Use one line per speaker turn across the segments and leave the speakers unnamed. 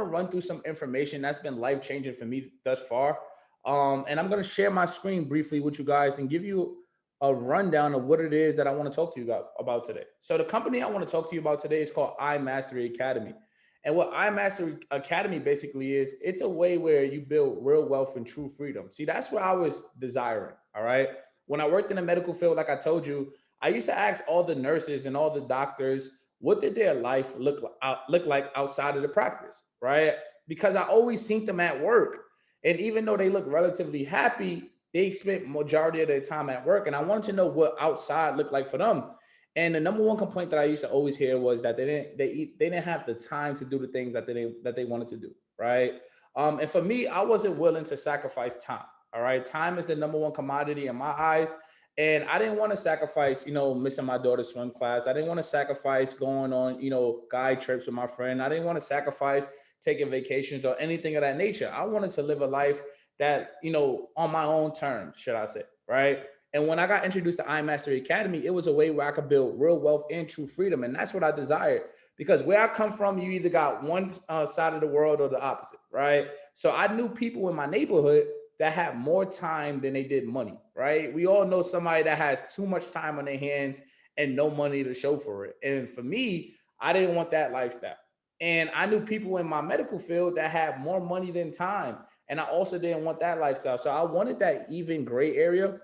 to run through some information that's been life changing for me thus far. And I'm going to share my screen briefly with you guys and give you a rundown of what it is that I want to talk to you about today. So, the company I want to talk to you about today is called iMastery Academy. And what iMastery Academy basically is, it's a way where you build real wealth and true freedom. See, that's what I was desiring. All right. When I worked in the medical field, like I told you, I used to ask all the nurses and all the doctors, what did their life look like outside of the practice, right? Because I always seen them at work, and even though they look relatively happy, they spent majority of their time at work, and I wanted to know what outside looked like for them. And the number one complaint that I used to always hear was that they didn't have the time to do the things that they wanted to do, right? And for me, I wasn't willing to sacrifice time. All right, time is the number one commodity in my eyes. And I didn't want to sacrifice, missing my daughter's swim class. I didn't want to sacrifice going on, guide trips with my friend. I didn't want to sacrifice taking vacations or anything of that nature. I wanted to live a life that, on my own terms, should I say, right? And when I got introduced to iMastery Academy, it was a way where I could build real wealth and true freedom. And that's what I desired. Because where I come from, you either got one side of the world or the opposite, right? So I knew people in my neighborhood that had more time than they did money, right? We all know somebody that has too much time on their hands and no money to show for it. And for me, I didn't want that lifestyle. And I knew people in my medical field that had more money than time. And I also didn't want that lifestyle. So I wanted that even gray area.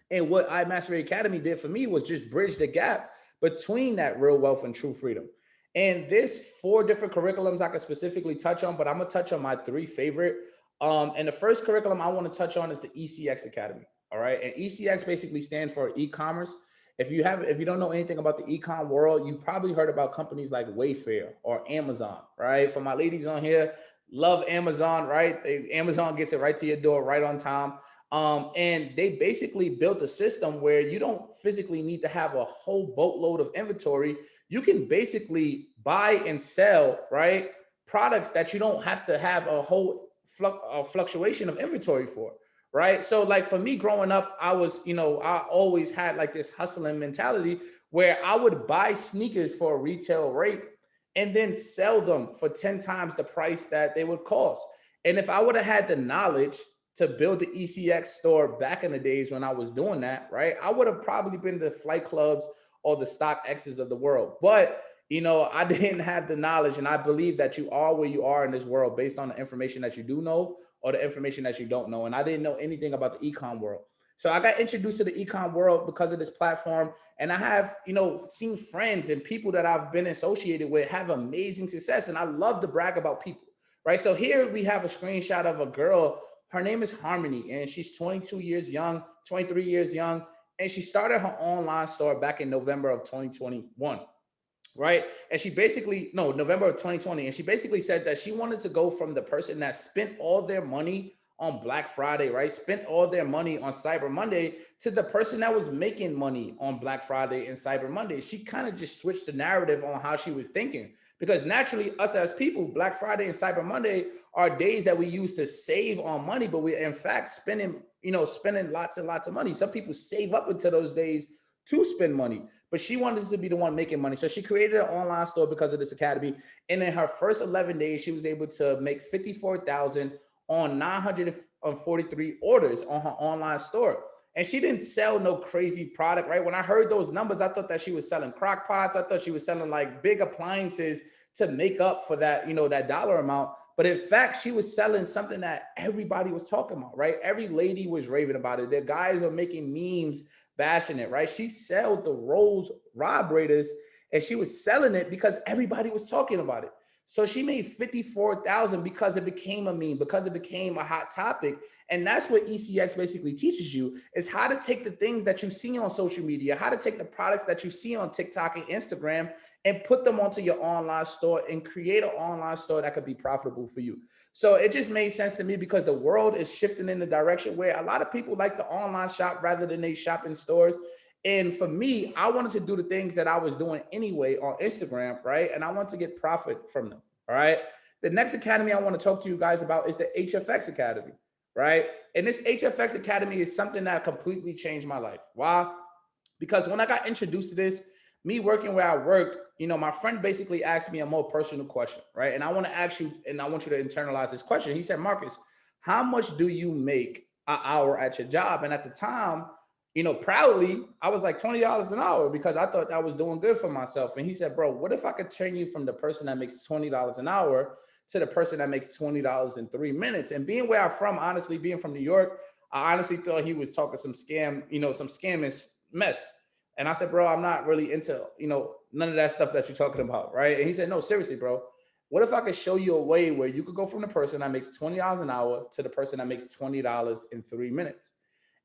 And what iMastery Academy did for me was just bridge the gap between that real wealth and true freedom. And there's four different curriculums I could specifically touch on, but I'm gonna touch on my three favorite. And the first curriculum I want to touch on is the ECX Academy. All right. And ECX basically stands for e-commerce. If you don't know anything about the e-com world, you probably heard about companies like Wayfair or Amazon, right? For my ladies on here, love Amazon, right? Amazon gets it right to your door right on time. And they basically built a system where you don't physically need to have a whole boatload of inventory. You can basically buy and sell, right, products that you don't have to have a whole fluctuation of inventory for, right? So like for me growing up, I was, I always had like this hustling mentality where I would buy sneakers for a retail rate and then sell them for 10 times the price that they would cost. And if I would have had the knowledge to build the ECX store back in the days when I was doing that, right, I would have probably been the Flight Clubs or the Stock X's of the world. But I didn't have the knowledge, and I believe that you are where you are in this world based on the information that you do know or the information that you don't know. And I didn't know anything about the ecom world. So I got introduced to the ecom world because of this platform. And I have, seen friends and people that I've been associated with have amazing success. And I love to brag about people, right? So here we have a screenshot of a girl. Her name is Harmony, and she's 22 years young, 23 years young. And she started her online store back in November of 2021. Right. And she basically, no, November of 2020. And she basically said that she wanted to go from the person that spent all their money on Black Friday, right? Spent all their money on Cyber Monday to the person that was making money on Black Friday and Cyber Monday. She kind of just switched the narrative on how she was thinking. Because naturally, us as people, Black Friday and Cyber Monday are days that we use to save on money, but we're in fact spending lots and lots of money. Some people save up until those days to spend money, but she wanted to be the one making money. So she created an online store because of this academy. And in her first 11 days, she was able to make 54,000 on 943 orders on her online store. And she didn't sell no crazy product, right? When I heard those numbers, I thought that she was selling crock pots. I thought she was selling like big appliances to make up for that, that dollar amount. But in fact, she was selling something that everybody was talking about, right? Every lady was raving about it. The guys were making memes bashing it, right? She sold the Rolls vibrators and she was selling it because everybody was talking about it. So she made 54,000 because it became a meme, because it became a hot topic. And that's what ECX basically teaches you, is how to take the things that you see on social media, how to take the products that you see on TikTok and Instagram and put them onto your online store and create an online store that could be profitable for you. So it just made sense to me because the world is shifting in the direction where a lot of people like to online shop rather than they shop in stores. And for me, I wanted to do the things that I was doing anyway on Instagram, right? And I want to get profit from them, all right? The next academy I want to talk to you guys about is the HFX Academy, right? And this HFX Academy is something that completely changed my life. Why? Because when I got introduced to this, me working where I worked, my friend basically asked me a more personal question, right? And I want to ask you, and I want you to internalize this question. He said, Marcus, how much do you make an hour at your job? And at the time, proudly, I was like $20 an hour because I thought I was doing good for myself. And he said, bro, what if I could turn you from the person that makes $20 an hour to the person that makes $20 in 3 minutes? And being where I'm from, honestly, being from New York, I honestly thought he was talking some scam, some scamming mess. And I said, bro, I'm not really into, none of that stuff that you're talking about, right? And he said, no, seriously, bro. What if I could show you a way where you could go from the person that makes $20 an hour to the person that makes $20 in 3 minutes?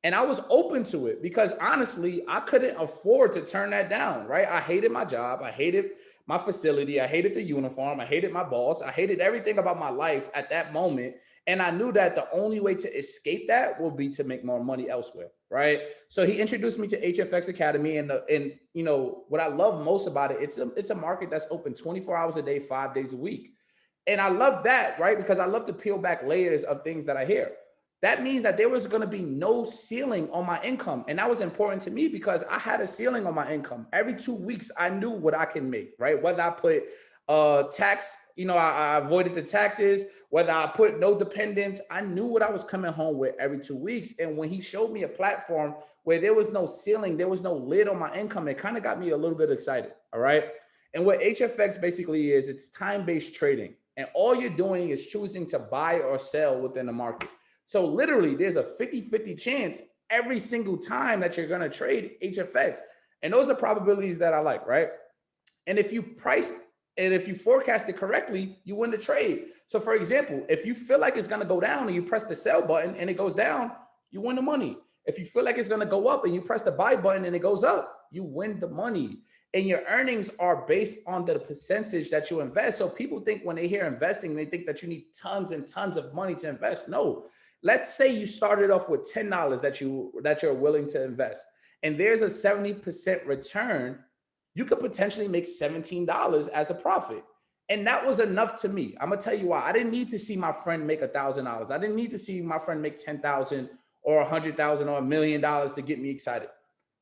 And I was open to it because honestly, I couldn't afford to turn that down, right? I hated my job. I hated my facility. I hated the uniform. I hated my boss. I hated everything about my life at that moment. And I knew that the only way to escape that would be to make more money elsewhere, right? So he introduced me to HFX Academy, and what I love most about it, it's a market that's open 24 hours a day, 5 days a week. And I love that, right? Because I love to peel back layers of things that I hear. That means that there was going to be no ceiling on my income. And that was important to me because I had a ceiling on my income. Every 2 weeks, I knew what I can make, right? Whether I put tax, I avoided the taxes, whether I put no dependents, I knew what I was coming home with every 2 weeks. And when he showed me a platform where there was no ceiling, there was no lid on my income, it kind of got me a little bit excited, all right? And what HFX basically is, it's time-based trading. And all you're doing is choosing to buy or sell within the market. So literally, there's a 50-50 chance every single time that you're going to trade HFX. And those are probabilities that I like, right? And if you forecast it correctly, you win the trade. So for example, if you feel like it's going to go down and you press the sell button and it goes down, you win the money. If you feel like it's going to go up and you press the buy button and it goes up, you win the money. And your earnings are based on the percentage that you invest. So people think when they hear investing, they think that you need tons and tons of money to invest. No. Let's say you started off with $10 that you're willing to invest, and there's a 70% return. You could potentially make $17 as a profit. And that was enough to me. I'm gonna tell you why. I didn't need to see my friend make $1,000. I didn't need to see my friend make 10,000 or 100,000 or $1 million to get me excited.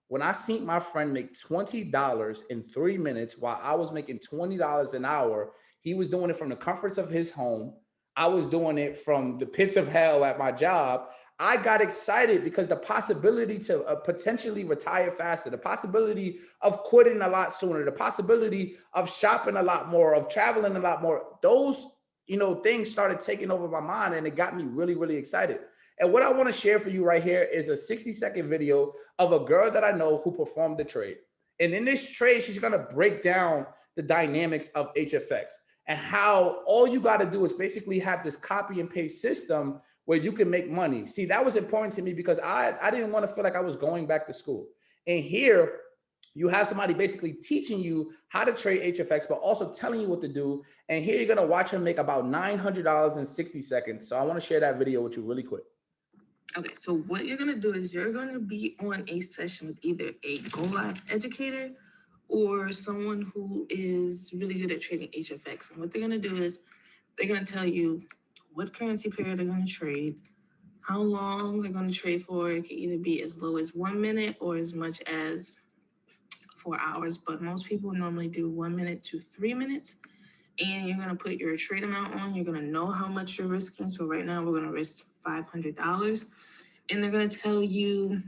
When I seen my friend make $20 in 3 minutes while I was making $20 an hour, he was doing it from the comforts of his home. I was doing it from the pits of hell at my job. I got excited because the possibility to potentially retire faster, the possibility of quitting a lot sooner, the possibility of shopping a lot more, of traveling a lot more, those things started taking over my mind, and it got me really, really excited. And what I want to share for you right here is a 60-second video of a girl that I know who performed the trade. And in this trade, she's going to break down the dynamics of HFX and how all you got to do is basically have this copy and paste system where you can make money. See, that was important to me because I didn't want to feel like I was going back to school. And here you have somebody basically teaching you how to trade HFX, but also telling you what to do. And here you're going to watch her make about $900 in 60 seconds. So I want to share that video with you really quick.
Okay, so what you're going to do is you're going to be on a session with either a Go Live educator or someone who is really good at trading HFX. And what they're going to do is they're going to tell you what currency pair they're going to trade, how long they're going to trade for. It can either be as low as 1 minute or as much as 4 hours, but most people normally do 1 minute to 3 minutes. And you're going to put your trade amount on. You're going to know how much you're risking. So right now we're going to risk $500. And they're going to tell you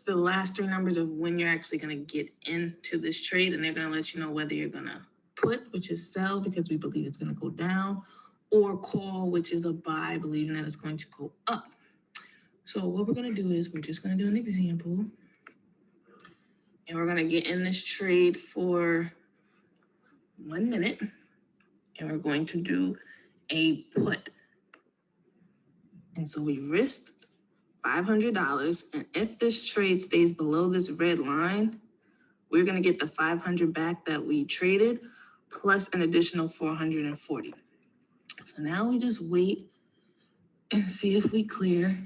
the last three numbers of when you're actually going to get into this trade. And they're going to let you know whether you're going to put, which is sell because we believe it's going to go down, or call, which is a buy, believing that it's going to go up. So what we're going to do is we're just going to do an example. And we're going to get in this trade for 1 minute. And we're going to do a put. And so we risked $500. And if this trade stays below this red line, we're going to get the 500 back that we traded plus an additional 440. So now we just wait and see if we clear.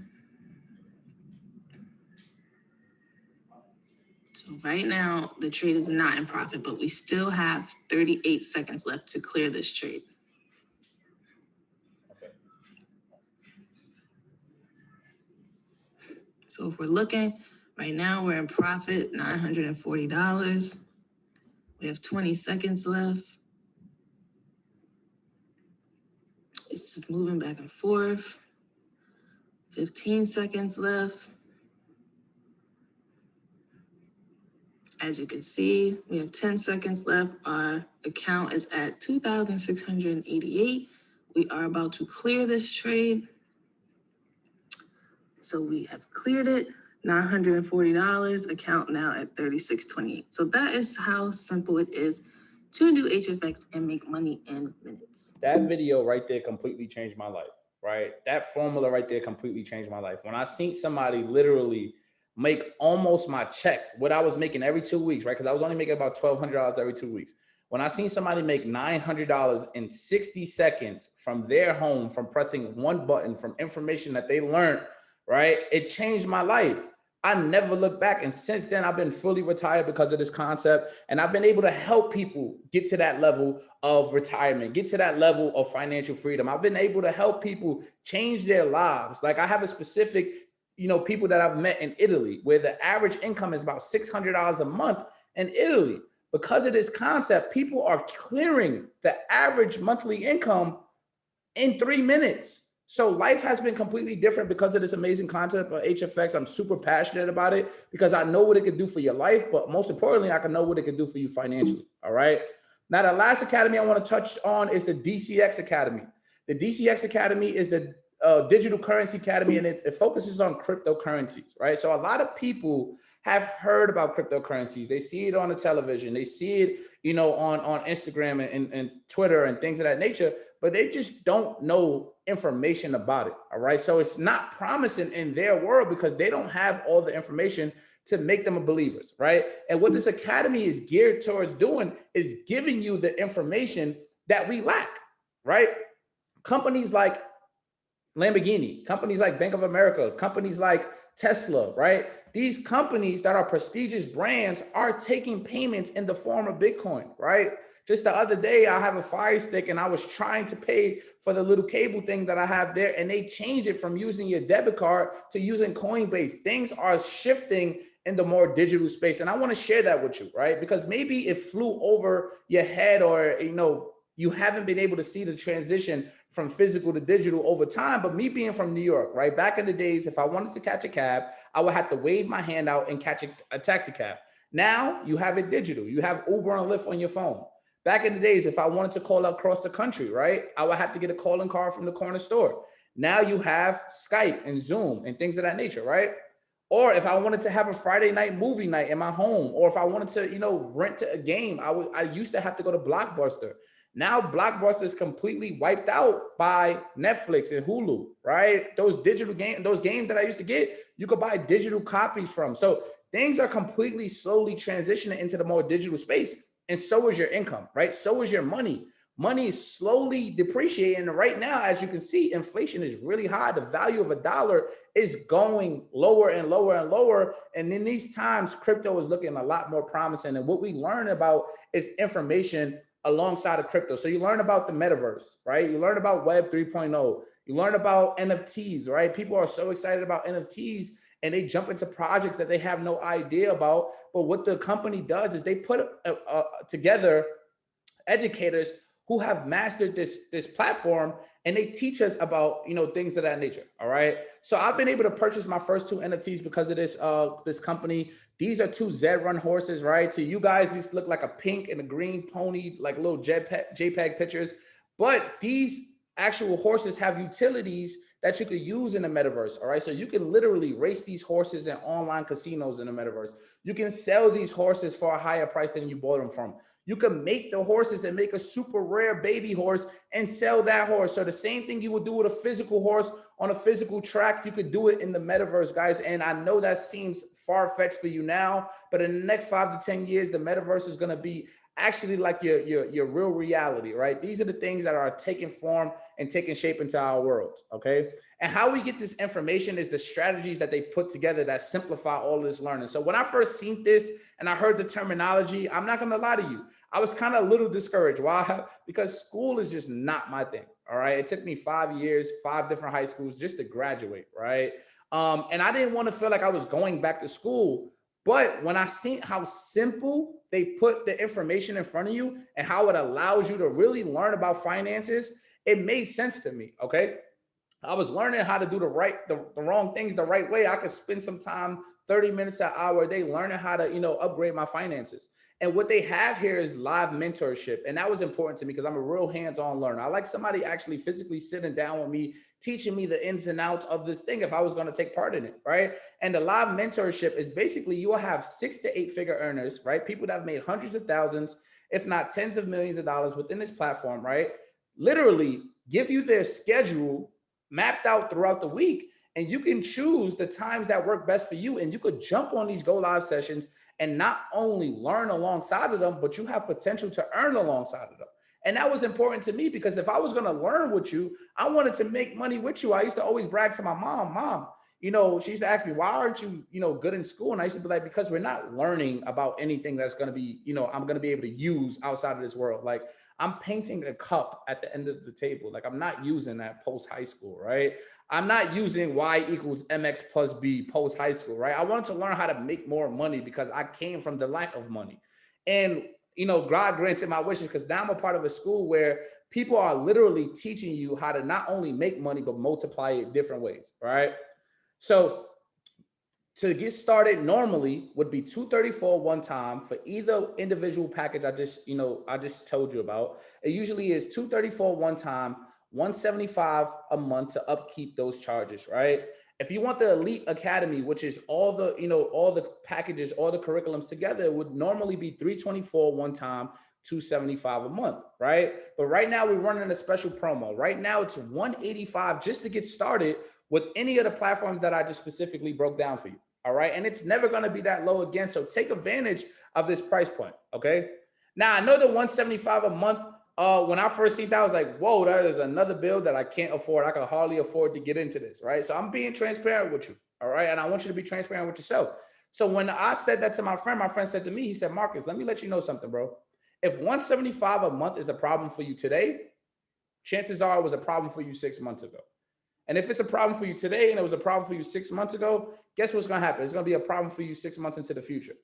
So right now the trade is not in profit, but we still have 38 seconds left to clear this trade. So if we're looking, right now we're in profit, $940. We have 20 seconds left. It's just moving back and forth. 15 seconds left. As you can see, we have 10 seconds left. Our account is at 2,688. We are about to clear this trade. So we have cleared it. $940, account now at 3628. So that is how simple it is to do HFX and make money in minutes.
That video right there completely changed my life, right? That formula right there completely changed my life. When I seen somebody literally make almost my check, what I was making every 2 weeks, right? Because I was only making about $1,200 every 2 weeks. When I seen somebody make $900 in 60 seconds from their home, from pressing one button, from information that they learned, right? It changed my life. I never looked back. And since then, I've been fully retired because of this concept. And I've been able to help people get to that level of retirement, get to that level of financial freedom. I've been able to help people change their lives. Like I have a specific, people that I've met in Italy where the average income is about $600 a month in Italy. Because of this concept, people are clearing the average monthly income in 3 minutes. So life has been completely different because of this amazing concept of HFX. I'm super passionate about it because I know what it could do for your life, but most importantly, I can know what it could do for you financially. All right. Now, the last academy I want to touch on is the DCX Academy. The DCX Academy is the Digital Currency Academy, and it focuses on cryptocurrencies, right? So a lot of people have heard about cryptocurrencies. They see it on the television. They see it, on Instagram and Twitter and things of that nature, but they just don't know information about it. All right. So it's not promising in their world because they don't have all the information to make them believers. Right. And what this academy is geared towards doing is giving you the information that we lack. Right. Companies like Lamborghini, companies like Bank of America, companies like Tesla, right? These companies that are prestigious brands are taking payments in the form of Bitcoin, right? Just the other day, I have a Fire Stick and I was trying to pay for the little cable thing that I have there, and they changed it from using your debit card to using Coinbase. Things are shifting in the more digital space. And I want to share that with you, right? Because maybe it flew over your head, or, you haven't been able to see the transition from physical to digital over time. But me being from New York, right? Back in the days, if I wanted to catch a cab, I would have to wave my hand out and catch a taxi cab. Now you have it digital. You have Uber and Lyft on your phone. Back in the days, if I wanted to call across the country, right, I would have to get a calling card from the corner store. Now you have Skype and Zoom and things of that nature, right? Or if I wanted to have a Friday night movie night in my home, or if I wanted to, rent a game, I used to have to go to Blockbuster. Now Blockbuster is completely wiped out by Netflix and Hulu, right? Those digital games, those games that I used to get, you could buy digital copies from. So things are completely slowly transitioning into the more digital space. And so is your income, right? So is your money. Money is slowly depreciating. And right now, as you can see, inflation is really high. The value of a dollar is going lower and lower and lower. And in these times, crypto is looking a lot more promising. And what we learn about is information alongside of crypto. So you learn about the metaverse, right? You learn about Web 3.0. You learn about NFTs, right? People are so excited about NFTs and they jump into projects that they have no idea about. But what the company does is they put together educators who have mastered this platform, and they teach us about things of that nature. All right. So I've been able to purchase my first two NFTs because of this company. These are two Zed Run horses, right? So you guys, these look like a pink and a green pony, like little JPEG pictures. But these actual horses have utilities that you could use in the metaverse. All right. So you can literally race these horses in online casinos in the metaverse. You can sell these horses for a higher price than you bought them from. You can make the horses and make a super rare baby horse and sell that horse. So the same thing you would do with a physical horse on a physical track, you could do it in the metaverse, guys. And I know that seems far-fetched for you now, but in the next 5 to 10 years, the metaverse is going to be actually like your real reality, right? These are the things that are taking form and taking shape into our world, okay? And how we get this information is the strategies that they put together that simplify all of this learning. So when I first seen this and I heard the terminology, I'm not going to lie to you, I was kind of a little discouraged. Why? Because school is just not my thing, all right? It took me 5 years, 5 different high schools just to graduate, right? And I didn't want to feel like I was going back to school. But when I seen how simple they put the information in front of you and how it allows you to really learn about finances, it made sense to me. Okay. I was learning how to do the wrong things the right way. I could spend some time, 30 minutes an hour a day, learning how to, upgrade my finances. And what they have here is live mentorship. And that was important to me because I'm a real hands-on learner. I like somebody actually physically sitting down with me, teaching me the ins and outs of this thing if I was going to take part in it. Right. And the live mentorship is basically you will have 6 to 8 figure earners, right? People that have made hundreds of thousands, if not tens of millions of dollars within this platform, right? Literally give you their schedule mapped out throughout the week, and you can choose the times that work best for you, and you could jump on these go live sessions and not only learn alongside of them, but you have potential to earn alongside of them. And that was important to me because if I was going to learn with you, I wanted to make money with you. I used to always brag to my mom, she used to ask me, why aren't you, good in school? And I used to be like, because we're not learning about anything that's going to be, I'm going to be able to use outside of this world. Like, I'm painting a cup at the end of the table. Like, I'm not using that post high school, right? I'm not using Y equals MX plus B post high school, right? I wanted to learn how to make more money because I came from the lack of money. And, God granted my wishes because now I'm a part of a school where people are literally teaching you how to not only make money, but multiply it different ways, right? So to get started normally would be 234 one time for either individual package I just told you about. It usually is 234 one time, 175 a month to upkeep those charges, right? If you want the Elite Academy, which is all the packages, all the curriculums together, it would normally be 324 one time, 275 a month, right? But right now we're running a special promo. Right now it's 185 just to get started with any of the platforms that I just specifically broke down for you. All right. And it's never going to be that low again. So take advantage of this price point. Okay. Now I know the 175 a month. When I first seen that, I was like, whoa, that is another bill that I can't afford. I can hardly afford to get into this. Right. So I'm being transparent with you. All right. And I want you to be transparent with yourself. So when I said that to my friend said to me, he said, Marcus, let me let you know something, bro. If 175 a month is a problem for you today, chances are it was a problem for you 6 months ago. And if it's a problem for you today and it was a problem for you 6 months ago, guess what's going to happen? It's going to be a problem for you 6 months into the future.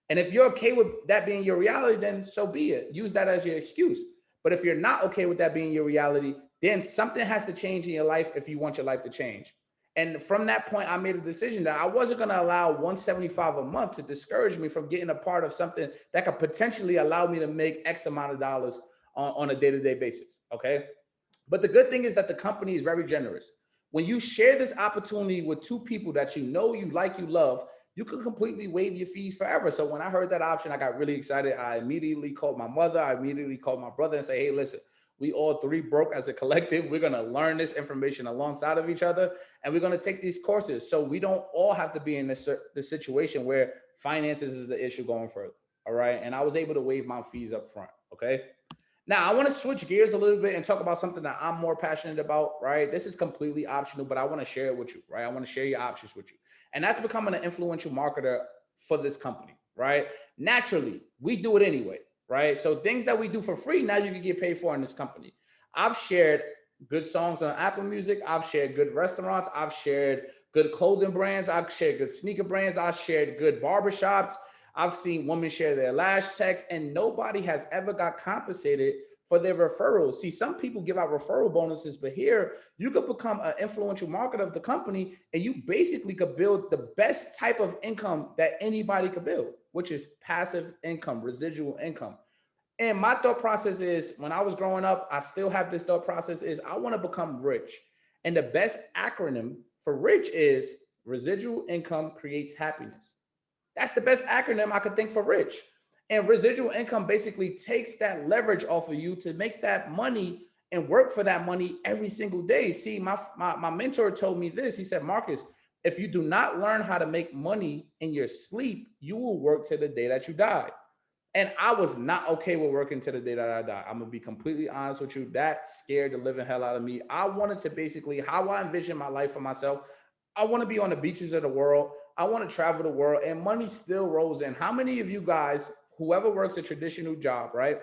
And if you're okay with that being your reality, then so be it. Use that as your excuse. But if you're not okay with that being your reality, then something has to change in your life if you want your life to change. And from that point, I made a decision that I wasn't going to allow 175 a month to discourage me from getting a part of something that could potentially allow me to make X amount of dollars on a day-to-day basis. Okay. But the good thing is that the company is very generous. When you share this opportunity with 2 people that you like, you love, you can completely waive your fees forever. So when I heard that option, I got really excited. I immediately called my mother. I immediately called my brother and say, hey, listen, we all 3 broke as a collective. We're going to learn this information alongside of each other, and we're going to take these courses. So we don't all have to be in this situation where finances is the issue going further. All right. And I was able to waive my fees up front. Okay. Now, I want to switch gears a little bit and talk about something that I'm more passionate about, right? This is completely optional, but I want to share it with you, right? I want to share your options with you. And that's becoming an influential marketer for this company, right? Naturally, we do it anyway, right? So things that we do for free, now you can get paid for in this company. I've shared good songs on Apple Music. I've shared good restaurants. I've shared good clothing brands. I've shared good sneaker brands. I've shared good barbershops. I've seen women share their lash checks, and nobody has ever got compensated for their referrals. See, some people give out referral bonuses, but here you could become an influential marketer of the company, and you basically could build the best type of income that anybody could build, which is passive income, residual income. And my thought process is, when I was growing up, I still have this thought process, is I want to become rich. And the best acronym for rich is residual income creates happiness. That's the best acronym I could think for rich. And residual income basically takes that leverage off of you to make that money and work for that money every single day. See, my mentor told me this. He said, Marcus, if you do not learn how to make money in your sleep, you will work to the day that you die. And I was not okay with working to the day that I die. I'm gonna be completely honest with you. That scared the living hell out of me. I wanted to basically, how I envision my life for myself, I want to be on the beaches of the world. I want to travel the world, and money still rolls in. How many of you guys, whoever works a traditional job, right?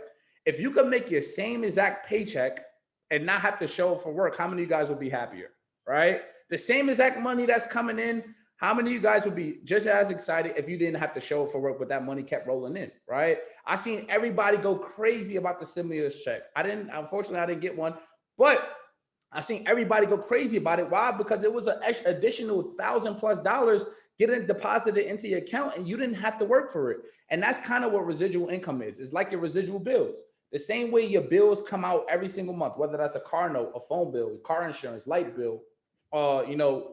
If you could make your same exact paycheck and not have to show up for work, how many of you guys would be happier, right? The same exact money that's coming in. How many of you guys would be just as excited if you didn't have to show up for work, but that money kept rolling in, right? I seen everybody go crazy about the stimulus check. Unfortunately, I didn't get one, but I seen everybody go crazy about it. Why? Because it was an additional $1,000+ getting deposited into your account and you didn't have to work for it. And that's kind of what residual income is. It's like your residual bills. The same way your bills come out every single month, whether that's a car note, a phone bill, car insurance, light bill,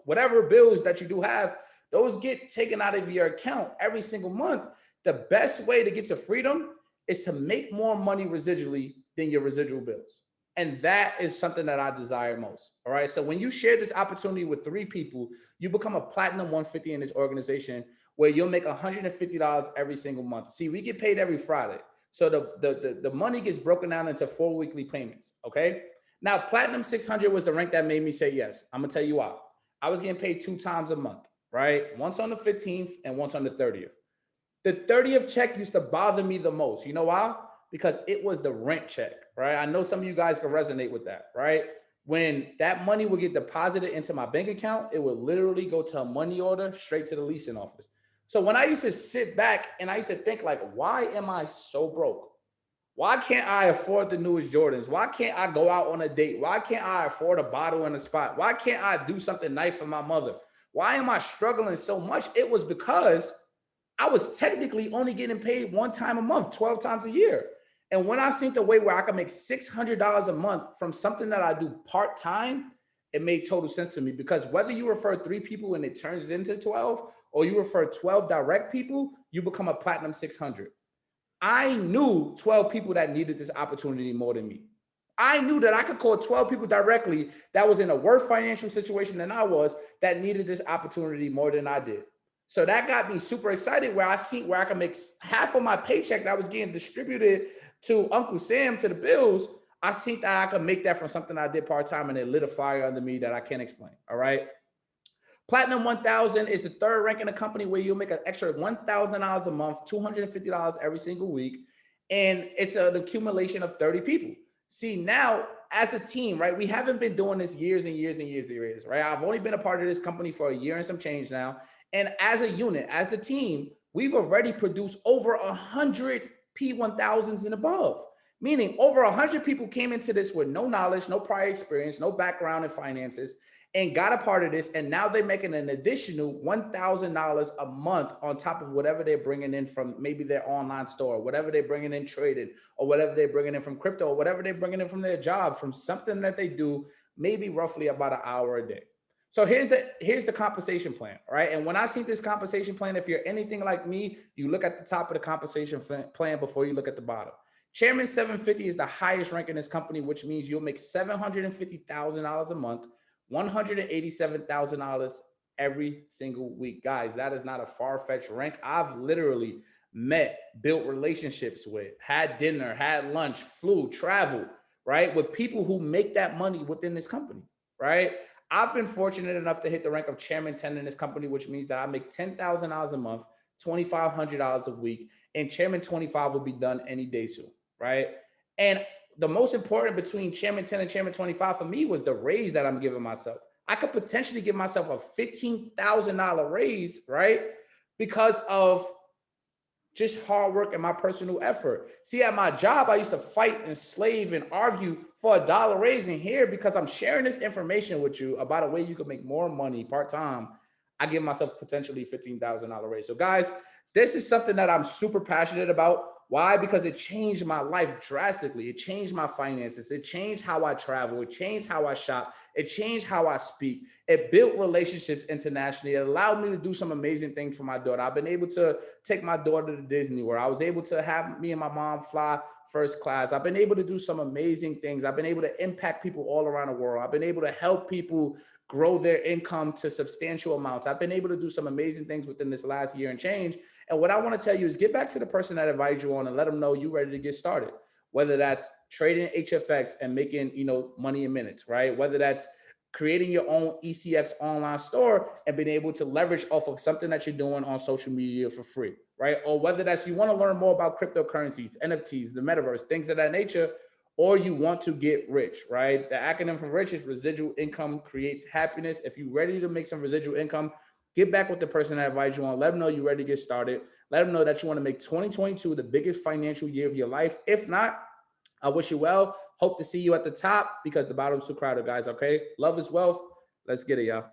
whatever bills that you do have, those get taken out of your account every single month. The best way to get to freedom is to make more money residually than your residual bills. And that is something that I desire most. All right. So when you share this opportunity with 3 people, you become a platinum 150 in this organization where you'll make $150 every single month. See, we get paid every Friday. So the money gets broken down into 4 weekly payments. Okay. Now, Platinum 600 was the rank that made me say yes. I'm going to tell you why. I was getting paid 2 times a month, right? Once on the 15th and once on the 30th. The 30th check used to bother me the most. You know why? Because it was the rent check, right? I know some of you guys can resonate with that, right? When that money would get deposited into my bank account, it would literally go to a money order straight to the leasing office. So when I used to sit back and I used to think like, why am I so broke? Why can't I afford the newest Jordans? Why can't I go out on a date? Why can't I afford a bottle in a spot? Why can't I do something nice for my mother? Why am I struggling so much? It was because I was technically only getting paid 1 time a month, 12 times a year. And when I seen the way where I could make $600 a month from something that I do part-time, it made total sense to me, because whether you refer 3 people and it turns into 12, or you refer 12 direct people, you become a platinum 600. I knew 12 people that needed this opportunity more than me. I knew that I could call 12 people directly that was in a worse financial situation than I was, that needed this opportunity more than I did. So that got me super excited, where I see where I can make half of my paycheck that was getting distributed to Uncle Sam, to the bills. I see that I could make that from something I did part-time, and it lit a fire under me that I can't explain. All right. Platinum 1000 is the 3rd rank in the company where you'll make an extra $1,000 a month, $250 every single week. And it's an accumulation of 30 people. See, now as a team, right, we haven't been doing this years and years and years and years, right? I've only been a part of this company for a year and some change now. And as a unit, as the team, we've already produced over 100 P1000s and above. Meaning over 100 people came into this with no knowledge, no prior experience, no background in finances, and got a part of this. And now they're making an additional $1,000 a month on top of whatever they're bringing in from maybe their online store, whatever they're bringing in trading, or whatever they're bringing in from crypto, or whatever they're bringing in from their job, from something that they do, maybe roughly about an hour a day. So here's the compensation plan, right? And when I see this compensation plan, if you're anything like me, you look at the top of the compensation plan before you look at the bottom. Chairman 750 is the highest rank in this company, which means you'll make $750,000 a month, $187,000 every single week. Guys, that is not a far-fetched rank. I've literally met, built relationships with, had dinner, had lunch, flew, traveled, right, with people who make that money within this company, right? I've been fortunate enough to hit the rank of chairman 10 in this company, which means that I make $10,000 a month, $2,500 a week, and chairman 25 will be done any day soon, right? And the most important between chairman 10 and chairman 25 for me was the raise that I'm giving myself. I could potentially give myself a $15,000 raise, right? Because of just hard work and my personal effort. See, at my job, I used to fight and slave and argue for a dollar raise. In here, because I'm sharing this information with you about a way you can make more money part-time, I give myself potentially $15,000 raise. So guys, this is something that I'm super passionate about. Why? Because it changed my life drastically. It changed my finances. It changed how I travel. It changed how I shop. It changed how I speak. It built relationships internationally. It allowed me to do some amazing things for my daughter. I've been able to take my daughter to Disney, where I was able to have me and my mom fly first class. I've been able to do some amazing things. I've been able to impact people all around the world. I've been able to help people grow their income to substantial amounts. I've been able to do some amazing things within this last year and change. And what I want to tell you is get back to the person that invited you on and let them know you're ready to get started. Whether that's trading HFX and making, money in minutes, right? Whether that's creating your own ECX online store and being able to leverage off of something that you're doing on social media for free, right? Or whether that's you want to learn more about cryptocurrencies, NFTs, the metaverse, things of that nature, or you want to get rich, right? The acronym for rich is residual income creates happiness. If you're ready to make some residual income, Get back with the person that advised you on. Let them know you're ready to get started. Let them know that you want to make 2022 the biggest financial year of your life. If not, I wish you well. Hope to see you at the top because the bottom's too crowded, guys. Okay. Love is wealth. Let's get it, y'all.